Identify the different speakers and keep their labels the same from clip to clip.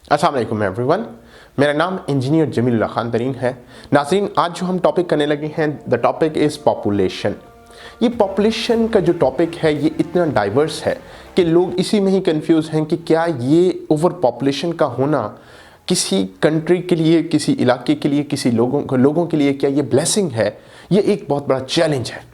Speaker 1: अस्सलाम वालेकुम एवरीवन, मेरा नाम इंजीनियर जमीलुल्लाह खान तरीन है। नाज़रीन, आज जो हम टॉपिक करने लगे हैं, द टॉपिक इज़ पॉपुलेशन। ये पॉपुलेशन का जो टॉपिक है ये इतना डाइवर्स है कि लोग इसी में ही कंफ्यूज हैं कि क्या ये ओवर पॉपुलेशन का होना किसी कंट्री के लिए, किसी इलाके के लिए, किसी लोगों के लिए क्या ये ब्लेसिंग है, ये एक बहुत बड़ा चैलेंज है।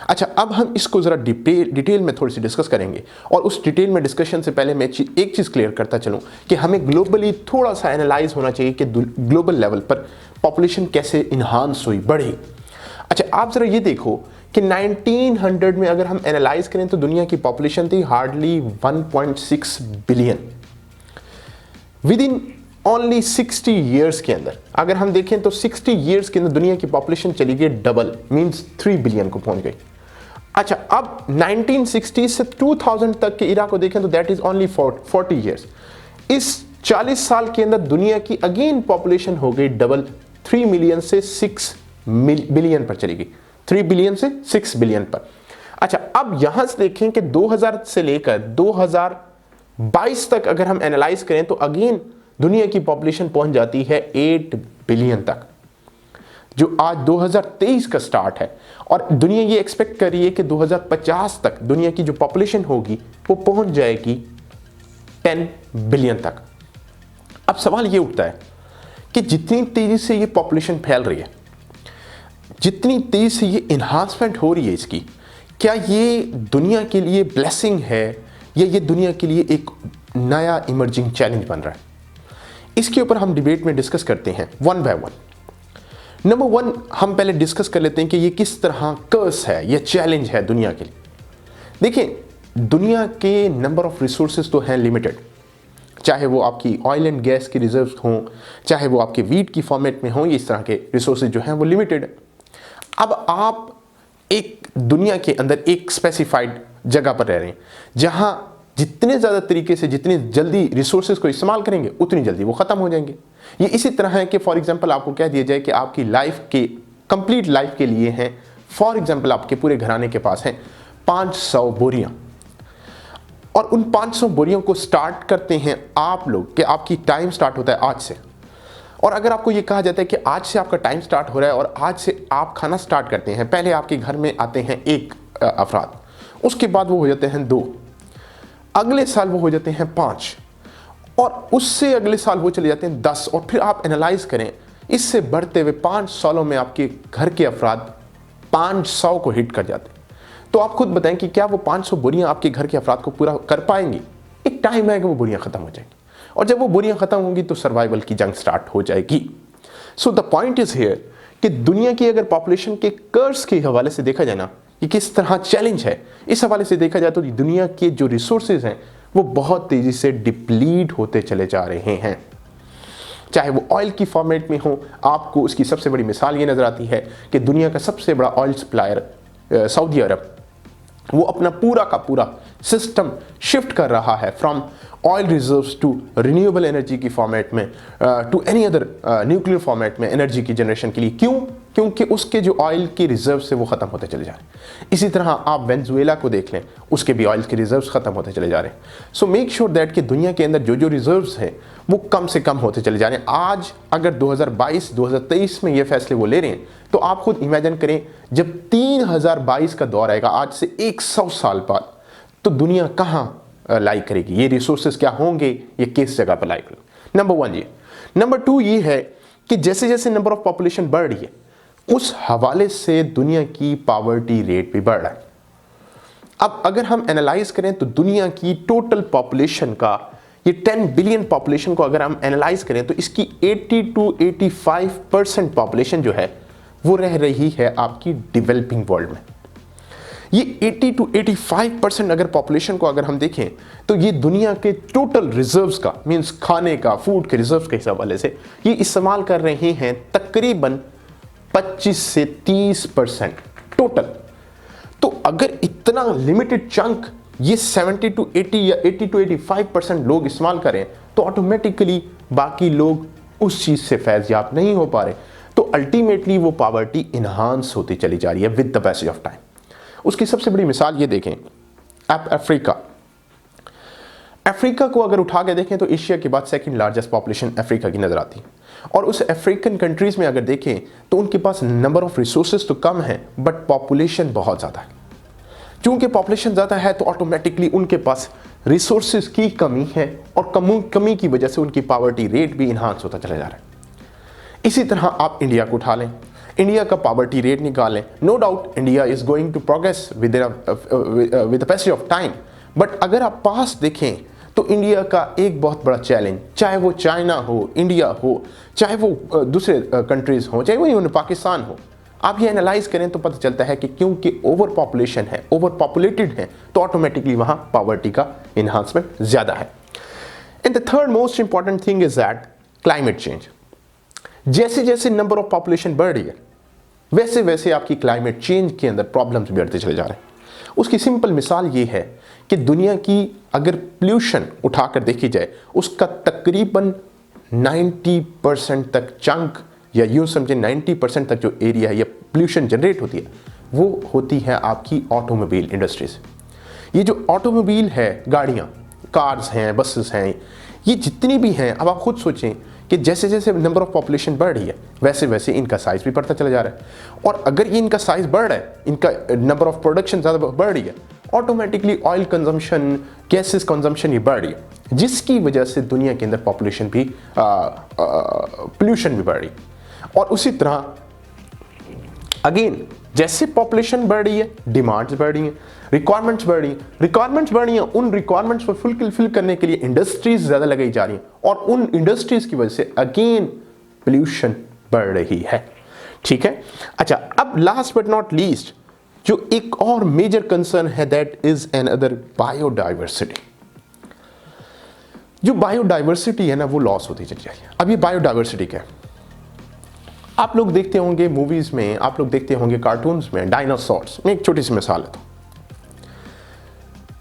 Speaker 1: अच्छा, अब हम इसको ज़रा डिटेल में थोड़ी सी डिस्कस करेंगे और उस डिटेल में डिस्कशन से पहले मैं एक चीज़ क्लियर करता चलूँ कि हमें ग्लोबली थोड़ा सा एनालाइज होना चाहिए कि ग्लोबल लेवल पर पॉपुलेशन कैसे इन्हांस हुई, बढ़ी। अच्छा, आप ज़रा ये देखो कि 1900 में अगर हम एनालाइज करें तो दुनिया की पॉपुलेशन थी hardly 1.6 billion. With in only 60 years के अंदर अगर हम देखें तो 60 ईयर्स के अंदर दुनिया की पॉपुलेशन चली गई डबल, मींस 3 बिलियन को पहुंच गई। अच्छा, अब 1960 से 2000 तक के इरा को देखें तो दैट इज ओनली 40 ईयर्स। इस 40 साल के अंदर दुनिया की अगेन पॉपुलेशन हो गई डबल, 3 मिलियन से 6 बिलियन पर चली गई, 3 बिलियन से 6 बिलियन पर। अच्छा, अब यहां से देखें कि 2000 से लेकर 2022 तक अगर हम एनालाइज करें तो अगेन दुनिया की पॉपुलेशन पहुंच जाती है 8 बिलियन तक, जो आज 2023 का स्टार्ट है। और दुनिया ये एक्सपेक्ट कर रही है कि 2050 तक दुनिया की जो पॉपुलेशन होगी वो पहुंच जाएगी 10 बिलियन तक। अब सवाल ये उठता है कि जितनी तेजी से ये पॉपुलेशन फैल रही है, जितनी तेजी से ये इन्हांसमेंट हो रही है इसकी, क्या ये दुनिया के लिए ब्लेसिंग है या ये दुनिया के लिए एक नया इमर्जिंग चैलेंज बन रहा है? इसके ऊपर हम डिबेट में डिस्कस करते हैं one by one. Number one, हम पहले डिस्कस कर लेते हैं कि ये किस तरह कर्स है, ये चैलेंज है दुनिया के लिए। देखिए, दुनिया के नंबर ऑफ रिसोर्सेज तो हैं लिमिटेड, चाहे वो आपकी ऑयल एंड गैस की रिजर्व हों, चाहे वो आपके वीट की फॉर्मेट में हों, इस तरह के रिसोर्सेज जो हैं वो लिमिटेड है। अब आप एक दुनिया के अंदर एक स्पेसिफाइड जगह पर रह रहे हैं जहां जितने ज़्यादा तरीके से, जितनी जल्दी रिसोर्सेज को इस्तेमाल करेंगे उतनी जल्दी वो ख़त्म हो जाएंगे। ये इसी तरह है कि फॉर एग्जांपल आपको कह दिया जाए कि आपकी लाइफ के कंप्लीट लाइफ के लिए हैं, फॉर एग्जांपल आपके पूरे घराने के पास हैं 500 बोरियां, और उन 500 बोरियों को स्टार्ट करते हैं आप लोग कि आपकी टाइम स्टार्ट होता है आज से। और अगर आपको ये कहा जाता है कि आज से आपका टाइम स्टार्ट हो रहा है और आज से आप खाना स्टार्ट करते हैं, पहले आपके घर में आते हैं 1 अफराद, उसके बाद वो हो जाते हैं 2, अगले साल वो हो जाते हैं 5, और उससे अगले साल वो चले जाते हैं 10, और फिर आप एनालाइज करें इससे बढ़ते हुए 5 सालों में आपके घर के अफराद 500 को हिट कर जाते हैं। तो आप खुद बताएं कि क्या वो 500 बोरियां आपके घर के अफराद को पूरा कर पाएंगी? एक टाइम है कि वो बोरियां खत्म हो जाएंगी, और जब वो बोरियां खत्म होंगी तो सर्वाइवल की जंग स्टार्ट हो जाएगी। So the point is here कि दुनिया की अगर पॉपुलेशन के कर्स के हवाले से देखा जाए ना, ये किस तरह चैलेंज है, इस हवाले से देखा जाए तो दुनिया के जो रिसोर्सेज हैं वो बहुत तेजी से डिप्लीट होते चले जा रहे हैं। चाहे वो ऑयल की फॉर्मेट में हो, आपको उसकी सबसे बड़ी मिसाल ये नजर आती है कि दुनिया का सबसे बड़ा ऑयल सप्लायर सऊदी अरब, वो अपना पूरा का पूरा सिस्टम शिफ्ट कर रहा है from oil reserves to renewable energy की फॉर्मेट में, to any other nuclear format में एनर्जी की जनरेशन के लिए। क्यों? क्योंकि उसके जो ऑयल के रिजर्व से वो ख़त्म होते चले जा रहे हैं। इसी तरह आप वेनेजुएला को देख लें, उसके भी ऑयल के रिजर्व्स ख़त्म होते चले जा रहे हैं। सो मेक श्योर दैट कि दुनिया के अंदर जो जो रिजर्व्स हैं वो कम से कम होते चले जा रहे हैं। आज अगर 2022-2023 में ये फैसले वो ले रहे हैं तो आप खुद इमेजिन करें जब 3022 का दौर आएगा, आज से 100 साल बाद, तो दुनिया कहाँ लाई करेगी, ये रिसोर्सेज क्या होंगे, ये किस जगह पर लाई करेगी। नंबर वन ये। नंबर टू ये है कि जैसे जैसे नंबर ऑफ पॉपुलेशन बढ़ रही है उस हवाले से दुनिया की पॉवर्टी रेट भी बढ़ रहा है। अब अगर हम एनालाइज करें तो दुनिया की टोटल पॉपुलेशन का, ये 10 बिलियन पॉपुलेशन को अगर हम एनालाइज करें तो इसकी 80 to 85% पॉपुलेशन जो है वो रह रही है आपकी डेवलपिंग वर्ल्ड में। ये 80 to 85% अगर पॉपुलेशन को अगर हम देखें तो ये दुनिया के टोटल रिजर्व्स का, मींस खाने का, फूड के रिजर्व्स के हवाले से ये इस्तेमाल कर रहे हैं तकरीबन 25 से 30% टोटल। तो अगर इतना लिमिटेड चंक ये 70 to 80 या 80 to 85% लोग इस्तेमाल करें तो ऑटोमेटिकली बाकी लोग उस चीज़ से फैज़याब नहीं हो पा रहे, तो अल्टीमेटली वो पॉवर्टी इन्हांस होती चली जा रही है with the passage of time. उसकी सबसे बड़ी मिसाल ये देखें, आप अफ्रीका अफ्रीका को अगर उठा के देखें तो एशिया के बाद सेकंड लार्जेस्ट पॉपुलेशन अफ्रीका की नज़र आती है। और उस अफ्रीकन कंट्रीज़ में अगर देखें तो उनके पास नंबर ऑफ रिसोर्सेज तो कम है बट पॉपुलेशन बहुत ज़्यादा है। चूँकि पॉपुलेशन ज़्यादा है तो ऑटोमेटिकली उनके पास रिसोर्सेज की कमी है और कमी की वजह से उनकी पावर्टी रेट भी इन्हांस होता चला जा रहा है। इसी तरह आप इंडिया को उठा लें, इंडिया का पावर्टी रेट निकालें, no doubt India is going to progress with the passage of time, but अगर आप पास देखें तो इंडिया का एक बहुत बड़ा चैलेंज, चाहे वो चाइना हो, इंडिया हो, चाहे वो दूसरे कंट्रीज़ हो, चाहे वो इवन पाकिस्तान हो, आप ये एनालाइज करें तो पता चलता है कि क्योंकि ओवर पॉपुलेशन है, ओवर पॉपुलेटेड है, तो ऑटोमेटिकली वहाँ पावर्टी का इन्हांसमेंट ज़्यादा है। And the third most important thing is that climate change. जैसे जैसे नंबर ऑफ पॉपुलेशन बढ़ रही है वैसे वैसे आपकी क्लाइमेट चेंज के अंदर प्रॉब्लम्स बढ़ते चले जा रहे हैं। उसकी सिंपल मिसाल ये है कि दुनिया की अगर पोल्यूशन उठाकर देखी जाए उसका तकरीबन 90% तक चंक, या यूँ समझे 90% तक जो एरिया है या पोल्यूशन जनरेट होती है वो होती है आपकी ऑटोमोबाइल इंडस्ट्री से। ये जो ऑटोमोबाइल है, गाड़ियाँ, कार्स हैं, बसेस हैं, ये जितनी भी हैं, अब आप खुद सोचें कि जैसे जैसे नंबर ऑफ पॉपुलेशन बढ़ रही है वैसे वैसे इनका साइज़ भी बढ़ता चला जा रहा है। और अगर ये इनका साइज़ बढ़ रहा है, इनका नंबर ऑफ प्रोडक्शन ज़्यादा बढ़ रही है, automatically oil consumption, gases consumption ये बढ़ रही है, जिसकी वजह से दुनिया के अंदर पॉपुलेशन भी पोल्यूशन भी बढ़ रही है। और उसी तरह अगेन जैसे पॉपुलेशन बढ़ रही है डिमांड्स बढ़ रही हैं, रिक्वायरमेंट्स बढ़ रही हैं, रिक्वायरमेंट्स बढ़ रही हैं, उन रिक्वायरमेंट्स को फुलफिल करने के लिए इंडस्ट्रीज ज़्यादा लगाई जा रही हैं और उन इंडस्ट्रीज की वजह से अगेन पोल्यूशन बढ़ रही है। ठीक है, अच्छा, अब लास्ट बट नॉट लीस्ट जो एक और मेजर कंसर्न है that is an other biodiversity. जो बायोडाइवर्सिटी है ना वो लॉस होती चली जाएगी। अब ये बायोडाइवर्सिटी क्या है? आप लोग देखते होंगे मूवीज में, आप लोग देखते होंगे कार्टून्स में, डायनासोर्स में एक छोटी सी मिसाल है। तो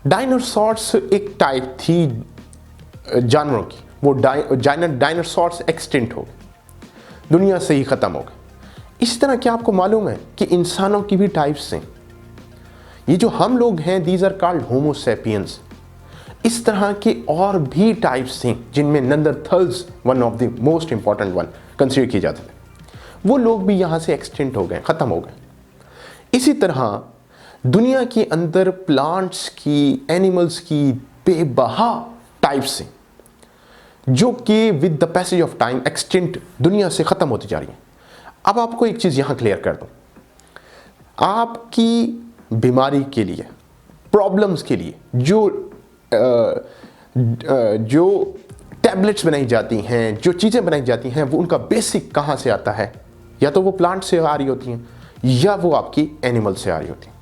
Speaker 1: डायनासोर्स एक टाइप थी जानवरों की, वो डायनासोर्स एक्सटिंक्ट हो गए, दुनिया से ही खत्म हो गए। इस तरह क्या आपको मालूम है कि इंसानों की भी टाइप्स हैं? ये जो हम लोग हैं these are called homo sapiens. इस तरह के और भी टाइप्स हैं जिनमें Neanderthals one of the most important one consider किए जाते थे, वो लोग भी यहाँ से एक्सटिंक्ट हो गए, ख़त्म हो गए। इसी तरह दुनिया के अंदर प्लांट्स की, एनिमल्स की बेबहा टाइप्स हैं जो कि with the passage of time extinct दुनिया से ख़त्म होती जा रही हैं। अब आपको एक चीज़ यहाँ क्लियर कर दूँ, आपकी बीमारी के लिए, प्रॉब्लम्स के लिए जो टैबलेट्स बनाई जाती हैं, जो चीज़ें बनाई जाती हैं, वो उनका बेसिक कहाँ से आता है? या तो वो प्लांट से आ रही होती हैं या वो आपकी एनिमल से आ रही होती हैं।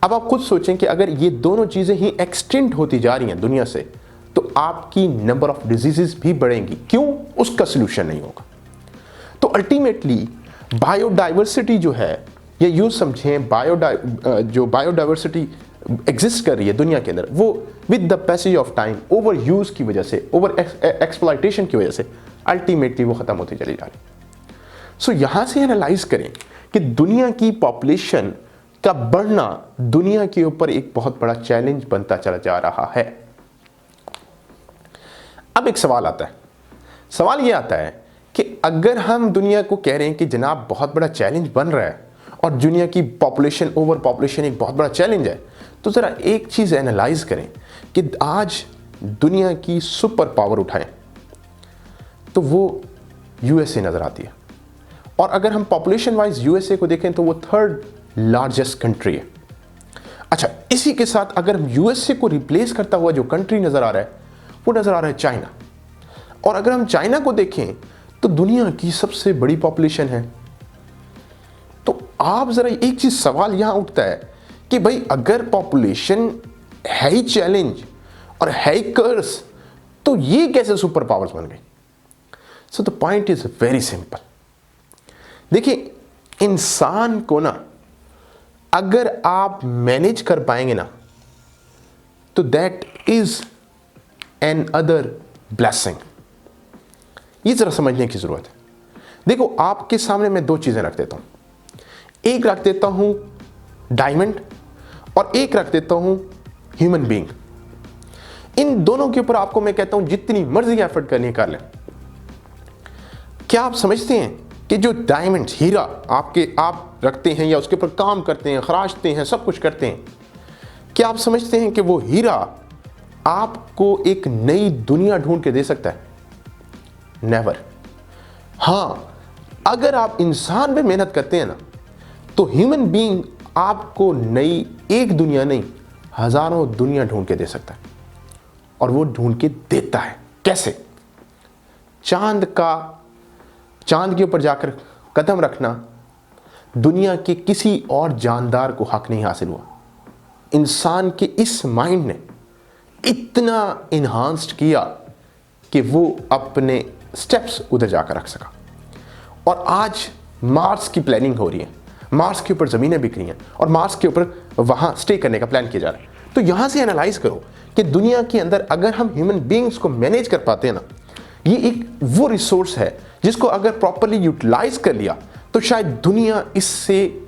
Speaker 1: अब आप खुद सोचें कि अगर ये दोनों चीज़ें ही एक्सटिंक्ट होती जा रही हैं दुनिया से, तो आपकी नंबर ऑफ डिजीजेस भी बढ़ेंगी। क्यों? उसका सोल्यूशन नहीं होगा। तो अल्टीमेटली बायोडाइवर्सिटी जो है, ये यूँ समझें, जो बायोडाइवर्सिटी एग्जिस्ट कर रही है दुनिया के अंदर, वो with the passage of time, over use की वजह से, ओवर एक्सप्लॉयटेशन की वजह से अल्टीमेटली वो ख़त्म होती चली जा रही है। सो यहाँ से एनालाइज करें कि दुनिया की पॉपुलेशन का बढ़ना दुनिया के ऊपर एक बहुत बड़ा चैलेंज बनता चला जा रहा है। अब एक सवाल आता है, सवाल ये आता है कि अगर हम दुनिया को कह रहे हैं कि जनाब बहुत बड़ा चैलेंज बन रहा है और दुनिया की पॉपुलेशन, ओवर पॉपुलेशन एक बहुत बड़ा चैलेंज है, तो ज़रा एक चीज़ एनालाइज करें कि आज दुनिया की सुपर पावर उठाएं तो वो यूएसए नज़र आती है। और अगर हम पॉपुलेशन वाइज यूएसए को देखें तो वो थर्ड लार्जेस्ट कंट्री है। अच्छा, इसी के साथ अगर हम यूएसए को रिप्लेस करता हुआ जो कंट्री नज़र आ रहा है वो नज़र आ रहा है चाइना। और अगर हम चाइना को देखें तो दुनिया की सबसे बड़ी पॉपुलेशन है। तो आप ज़रा एक चीज़ सवाल यहाँ उठता है कि भाई अगर पॉपुलेशन है ही चैलेंज और है ही कर्स, तो ये कैसे सुपर पावर्स बन गई? So the point is very simple. देखिए, इंसान को ना अगर आप मैनेज कर पाएंगे ना तो that is an other blessing. ये जरा समझने की जरूरत है। देखो, आपके सामने मैं दो चीजें रख देता हूं, एक रख देता हूं डायमंड और एक रख देता हूं ह्यूमन बीइंग। इन दोनों के ऊपर आपको मैं कहता हूं जितनी मर्जी एफर्ट करनी कर लें। क्या आप समझते हैं कि जो डायमंड हीरा आप रखते हैं या उसके ऊपर काम करते हैं, खराशते हैं, सब कुछ करते हैं, क्या आप समझते हैं कि वो हीरा आपको एक नई दुनिया ढूंढ के दे सकता है? नेवर। हाँ, अगर आप इंसान में मेहनत करते हैं ना, तो ह्यूमन बीइंग आपको नई एक दुनिया नहीं, हजारों दुनिया ढूंढ के दे सकता है। और वो ढूंढ के देता है। कैसे? चांद के ऊपर जाकर कदम रखना दुनिया के किसी और जानदार को हक नहीं हासिल हुआ। इंसान के इस माइंड ने इतना इन्हांस्ड किया कि वो अपने स्टेप्स उधर जाकर रख सका। और आज मार्स की प्लानिंग हो रही है, मार्स के ऊपर ज़मीनें बिक रही हैं और मार्स के ऊपर वहाँ स्टे करने का प्लान किया जा रहा है। तो यहाँ से एनालाइज करो कि दुनिया के अंदर अगर हम ह्यूमन बीइंग्स को मैनेज कर पाते हैं ना, ये एक वो रिसोर्स है जिसको अगर प्रॉपरली यूटिलाइज कर लिया तो शायद दुनिया इससे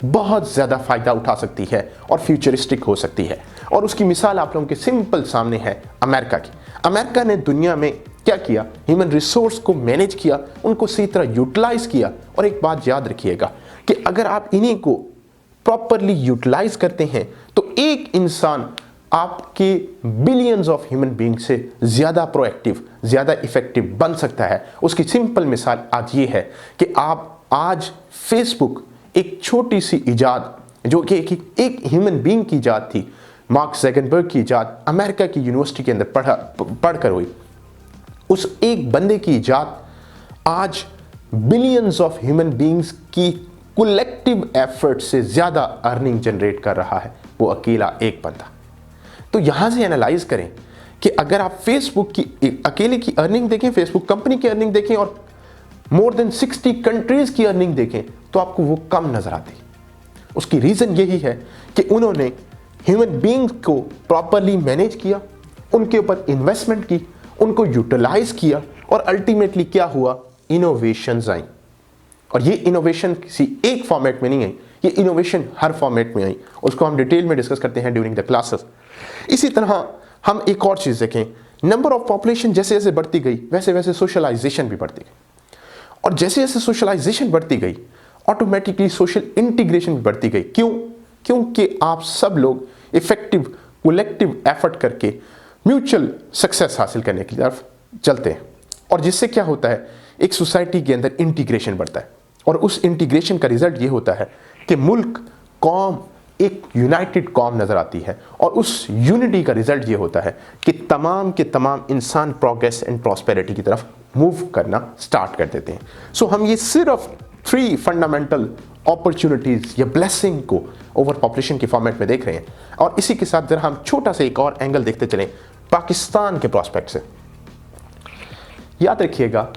Speaker 1: बहुत ज़्यादा फ़ायदा उठा सकती है और फ्यूचरिस्टिक हो सकती है। और उसकी मिसाल आप लोगों के सिंपल सामने है अमेरिका की। अमेरिका ने दुनिया में क्या किया? ह्यूमन रिसोर्स को मैनेज किया, उनको सही तरह यूटिलाइज किया। और एक बात याद रखिएगा कि अगर आप इन्हीं को प्रॉपरली यूटिलाइज करते हैं तो एक इंसान आपके बिलियंस ऑफ ह्यूमन बीइंग से ज़्यादा प्रोएक्टिव, ह्यादा इफेक्टिव बन सकता है। उसकी सिंपल मिसाल आज ये है कि आप आज फेसबुक एक छोटी सी इजाद जो कि एक ह्यूमन बीइंग की इजाद थी, मार्क ज़करबर्ग की इजाद अमेरिका की यूनिवर्सिटी के अंदर पढ़कर हुई, उस एक बंदे की इजाद आज बिलियंस ऑफ ह्यूमन बीइंग्स की कलेक्टिव एफर्ट से ज़्यादा अर्निंग जनरेट कर रहा है, वो अकेला एक बंदा। तो यहां से एनालाइज करें कि अगर आप फेसबुक की अकेले की अर्निंग देखें, फेसबुक कंपनी की अर्निंग देखें और मोर देन 60 कंट्रीज की अर्निंग देखें तो आपको वो कम नजर आती। उसकी रीजन यही है कि उन्होंने ह्यूमन बीइंग्स को प्रॉपरली मैनेज किया, उनके ऊपर इन्वेस्टमेंट की, उनको यूटिलाइज किया और अल्टीमेटली क्या हुआ? इनोवेशंस आई। और ये इनोवेशन किसी एक फॉर्मेट में नहीं आई, ये इनोवेशन हर फॉर्मेट में आई। उसको हम डिटेल में डिस्कस करते हैं ड्यूरिंग द क्लासेस। इसी तरह हम एक और चीज देखें, नंबर ऑफ पॉपुलेशन जैसे जैसे बढ़ती गई वैसे वैसे सोशलाइजेशन भी बढ़ती गई। और जैसे जैसे सोशलाइजेशन बढ़ती गई ऑटोमेटिकली सोशल इंटीग्रेशन भी बढ़ती गई। क्यों? क्योंकि आप सब लोग इफेक्टिव कलेक्टिव एफर्ट करके म्यूचुअल सक्सेस हासिल करने की तरफ चलते हैं। और जिससे क्या होता है? एक सोसाइटी के अंदर इंटीग्रेशन बढ़ता है और उस इंटीग्रेशन का रिजल्ट ये होता है कि मुल्क, कौम एक यूनाइटेड कौम नजर आती है। और उस यूनिटी का रिजल्ट ये होता है कि तमाम के तमाम इंसान प्रोग्रेस एंड प्रॉस्पेरिटी की तरफ मूव करना स्टार्ट कर देते हैं। सो हम ये सिर्फ 3 फंडामेंटल अपॉर्चुनिटीज या ब्लेसिंग को ओवर पॉपुलेशन के फॉर्मेट में देख रहे हैं। और इसी के साथ जरा हम छोटा सा एक और एंगल देखते चलें पाकिस्तान के प्रोस्पेक्ट से। याद रखिएगा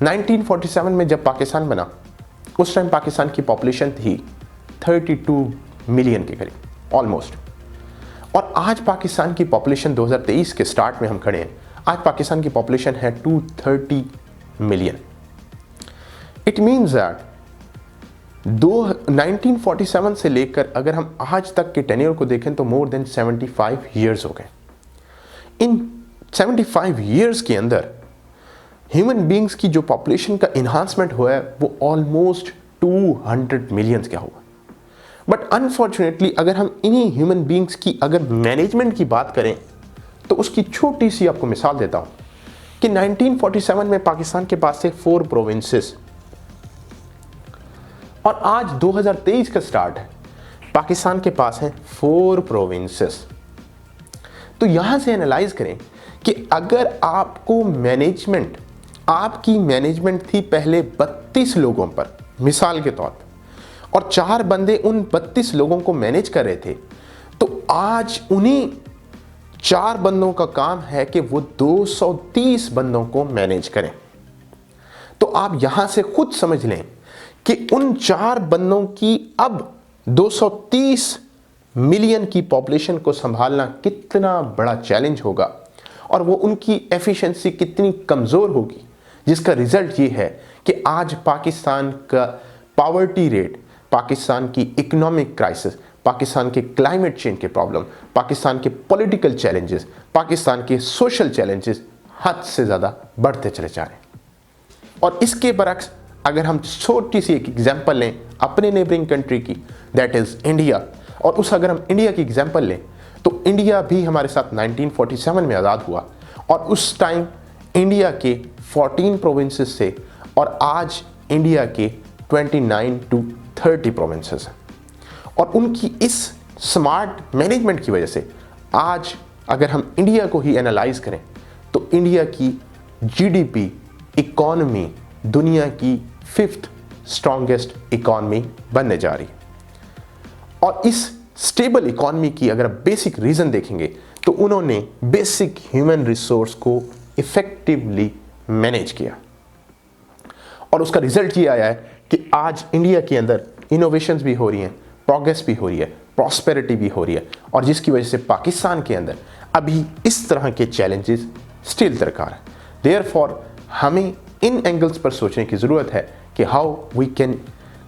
Speaker 1: 1947 में जब पाकिस्तान बना उस टाइम पाकिस्तान की पॉपुलेशन थी 32 मिलियन के करीब ऑलमोस्ट। और आज पाकिस्तान की पॉपुलेशन 2023 के स्टार्ट में हम खड़े हैं, आज पाकिस्तान की पॉपुलेशन है 230 मिलियन। इट मीन्स दैट 1947 से लेकर अगर हम आज तक के टेन्योर को देखें तो मोर देन 75 ईयर्स हो गए। इन 75 ईयर्स के अंदर ह्यूमन बीइंग्स की जो पॉपुलेशन का इन्हांसमेंट हुआ है वो ऑलमोस्ट 200 मिलियंस का हुआ। बट अनफॉर्चुनेटली अगर हम इन्हीं ह्यूमन बीइंग्स की अगर मैनेजमेंट की बात करें तो उसकी छोटी सी आपको मिसाल देता हूं कि 1947 में पाकिस्तान के पास थे 4 प्रोविंसेस और आज 2023 का स्टार्ट है, पाकिस्तान के पास है 4 प्रोविंसेस। तो यहां से एनालाइज करें कि अगर आपको मैनेजमेंट, आपकी मैनेजमेंट थी पहले 32 लोगों पर मिसाल के तौर पर और 4 बंदे उन 32 लोगों को मैनेज कर रहे थे, तो आज उन्हीं 4 बंदों का काम है कि वो 230 बंदों को मैनेज करें। तो आप यहां से खुद समझ लें कि उन 4 बंदों की अब 230 मिलियन की पॉपुलेशन को संभालना कितना बड़ा चैलेंज होगा और वो उनकी एफिशिएंसी कितनी कमज़ोर होगी, जिसका रिजल्ट ये है कि आज पाकिस्तान का पॉवर्टी रेट, पाकिस्तान की इकोनॉमिक क्राइसिस, पाकिस्तान के क्लाइमेट चेंज के प्रॉब्लम, पाकिस्तान के पॉलिटिकल चैलेंजेस, पाकिस्तान के सोशल चैलेंजेस हद से ज़्यादा बढ़ते चले जा रहे हैं। और इसके बरक्स अगर हम छोटी सी एक एग्जांपल लें अपने नेबरिंग कंट्री की, दैट इज़ इंडिया, और उस अगर हम इंडिया की एग्जांपल लें तो इंडिया भी हमारे साथ 1947 में आज़ाद हुआ और उस टाइम इंडिया के 14 प्रोविंसेस से और आज इंडिया के 29 to 30 प्रोविंसेस हैं। और उनकी इस स्मार्ट मैनेजमेंट की वजह से आज अगर हम इंडिया को ही एनालाइज करें तो इंडिया की जीडीपी इकॉनमी दुनिया की 5th स्ट्रॉन्गेस्ट इकॉनमी बनने जा रही है। और इस स्टेबल इकॉनमी की अगर आप बेसिक रीज़न देखेंगे तो उन्होंने बेसिक ह्यूमन रिसोर्स को इफेक्टिवली मैनेज किया और उसका रिजल्ट ये आया है कि आज इंडिया के अंदर इनोवेशंस भी हो रही हैं, प्रोग्रेस भी हो रही है, प्रॉस्पेरिटी भी हो रही है, और जिसकी वजह से पाकिस्तान के अंदर अभी इस तरह के चैलेंजेस स्टिल दरकार है। देयरफॉर हमें इन एंगल्स पर सोचने की ज़रूरत है कि how we can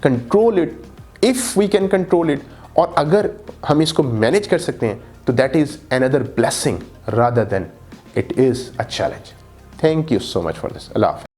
Speaker 1: control it, if we can control it, और अगर हम इसको मैनेज कर सकते हैं तो that is another blessing rather than it is a challenge. Thank you so much for this. अल्लाह हाफ़िज़।